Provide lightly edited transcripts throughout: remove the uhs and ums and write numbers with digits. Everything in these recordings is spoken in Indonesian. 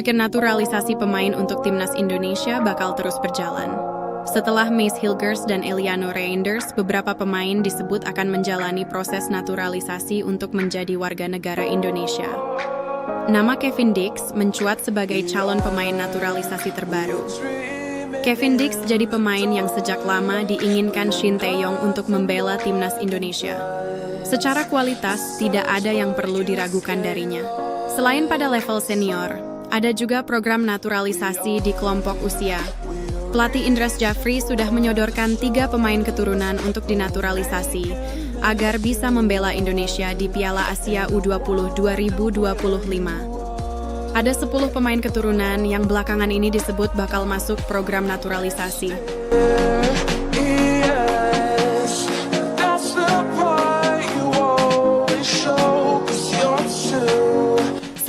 Renaturalisasi pemain untuk timnas Indonesia bakal terus berjalan. Setelah Mace Hilgers dan Eliano Reinders, beberapa pemain disebut akan menjalani proses naturalisasi untuk menjadi warga negara Indonesia. Nama Kevin Dix mencuat sebagai calon pemain naturalisasi terbaru. Kevin Dix jadi pemain yang sejak lama diinginkan Shin Tae-yong untuk membela timnas Indonesia. Secara kualitas, tidak ada yang perlu diragukan darinya. Selain pada level senior, ada juga program naturalisasi di kelompok usia. Pelatih Indras Jafri sudah menyodorkan 3 pemain keturunan untuk dinaturalisasi agar bisa membela Indonesia di Piala Asia U20 2025. Ada 10 pemain keturunan yang belakangan ini disebut bakal masuk program naturalisasi.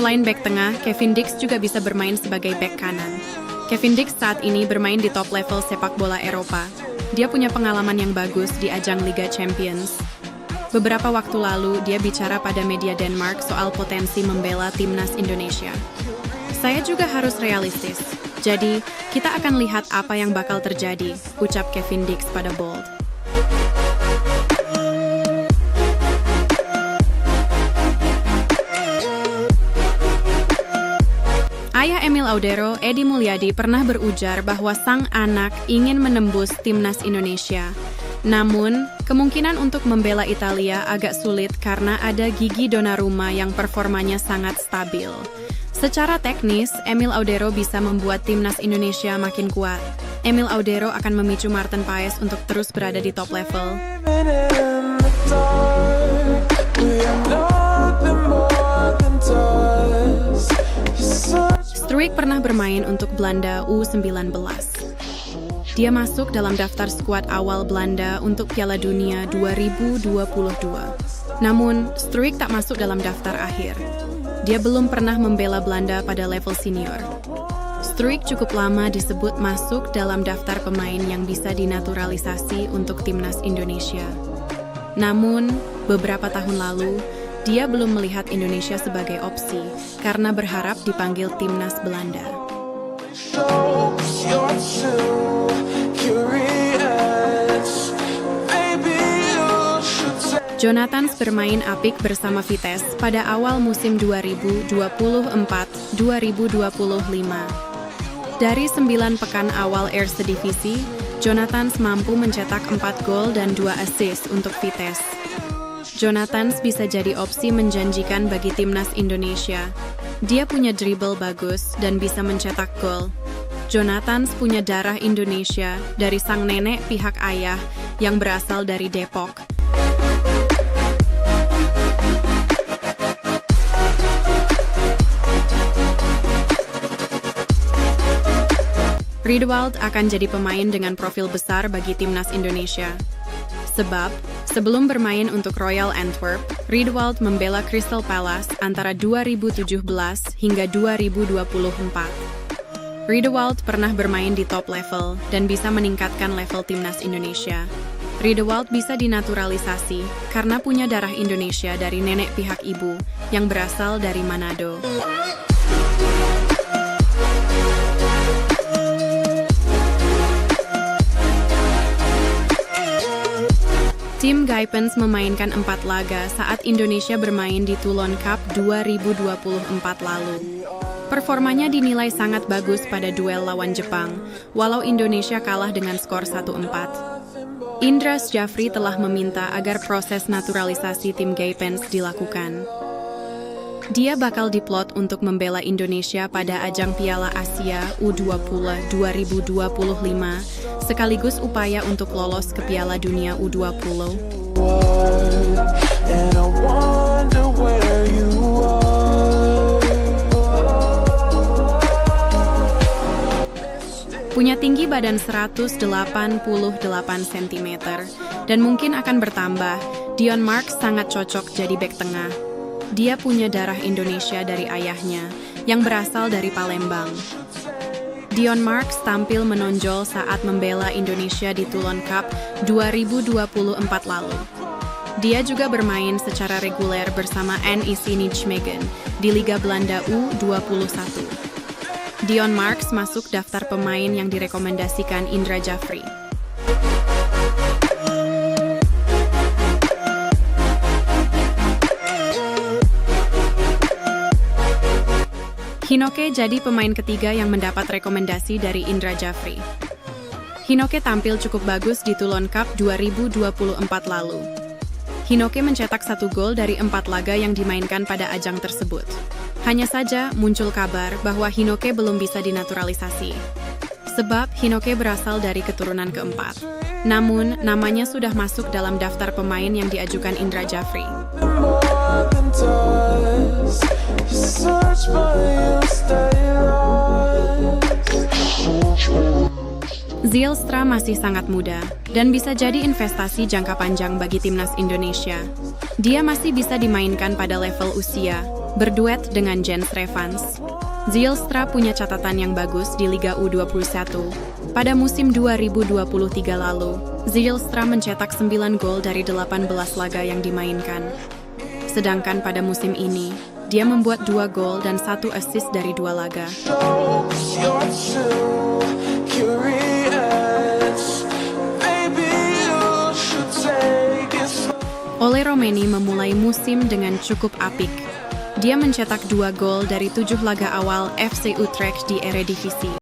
Selain bek tengah, Kevin Dix juga bisa bermain sebagai bek kanan. Kevin Dix saat ini bermain di top level sepak bola Eropa. Dia punya pengalaman yang bagus di ajang Liga Champions. Beberapa waktu lalu, dia bicara pada media Denmark soal potensi membela timnas Indonesia. Saya juga harus realistis. Jadi, kita akan lihat apa yang bakal terjadi, ucap Kevin Dix pada Bold. Ayah Emil Audero, Edi Mulyadi, pernah berujar bahwa sang anak ingin menembus timnas Indonesia. Namun, kemungkinan untuk membela Italia agak sulit karena ada Gigi Donnarumma yang performanya sangat stabil. Secara teknis, Emil Audero bisa membuat timnas Indonesia makin kuat. Emil Audero akan memicu Maarten Paes untuk terus berada di top level. Struijk pernah bermain untuk Belanda U19. Dia masuk dalam daftar skuad awal Belanda untuk Piala Dunia 2022. Namun, Struijk tak masuk dalam daftar akhir. Dia belum pernah membela Belanda pada level senior. Struijk cukup lama disebut masuk dalam daftar pemain yang bisa dinaturalisasi untuk timnas Indonesia. Namun, beberapa tahun lalu, dia belum melihat Indonesia sebagai opsi karena berharap dipanggil timnas Belanda. Jonathans bermain apik bersama Vitesse pada awal musim 2024-2025. Dari 9 pekan awal Eredivisie, Jonathans mampu mencetak 4 gol dan 2 assist untuk Vitesse. Jonathans bisa jadi opsi menjanjikan bagi timnas Indonesia. Dia punya dribble bagus dan bisa mencetak gol. Jonathans punya darah Indonesia dari sang nenek pihak ayah yang berasal dari Depok. Riedewald akan jadi pemain dengan profil besar bagi timnas Indonesia. Sebab, sebelum bermain untuk Royal Antwerp, Riedewald membela Crystal Palace antara 2017 hingga 2024. Riedewald pernah bermain di top level dan bisa meningkatkan level timnas Indonesia. Riedewald bisa dinaturalisasi karena punya darah Indonesia dari nenek pihak ibu yang berasal dari Manado. Tim Gaipens memainkan 4 laga saat Indonesia bermain di Toulon Cup 2024 lalu. Performanya dinilai sangat bagus pada duel lawan Jepang, walau Indonesia kalah dengan skor 1-4. Indras Jafri telah meminta agar proses naturalisasi tim Gaipens dilakukan. Dia bakal diplot untuk membela Indonesia pada ajang Piala Asia U20 2025, sekaligus upaya untuk lolos ke Piala Dunia U20. Punya tinggi badan 188 cm dan mungkin akan bertambah, Dion Marks sangat cocok jadi bek tengah. Dia punya darah Indonesia dari ayahnya yang berasal dari Palembang. Dion Marks tampil menonjol saat membela Indonesia di Toulon Cup 2024 lalu. Dia juga bermain secara reguler bersama NEC Nijmegen di Liga Belanda U21. Gideon Marks masuk daftar pemain yang direkomendasikan Indra Jafri. Hinoke jadi pemain ketiga yang mendapat rekomendasi dari Indra Jafri. Hinoke tampil cukup bagus di Toulon Cup 2024 lalu. Hinoke mencetak 1 gol dari 4 laga yang dimainkan pada ajang tersebut. Hanya saja muncul kabar bahwa Hinoke belum bisa dinaturalisasi. Sebab Hinoke berasal dari keturunan keempat. Namun, namanya sudah masuk dalam daftar pemain yang diajukan Indra Jafri. Zylstra masih sangat muda dan bisa jadi investasi jangka panjang bagi timnas Indonesia. Dia masih bisa dimainkan pada level usia, berduet dengan Jens Revans. Zylstra punya catatan yang bagus di Liga U21. Pada musim 2023 lalu, Zylstra mencetak 9 gol dari 18 laga yang dimainkan. Sedangkan pada musim ini, dia membuat 2 gol dan 1 assist dari 2 laga. Ole Romeni memulai musim dengan cukup apik. Dia mencetak 2 gol dari 7 laga awal FC Utrecht di Eredivisie.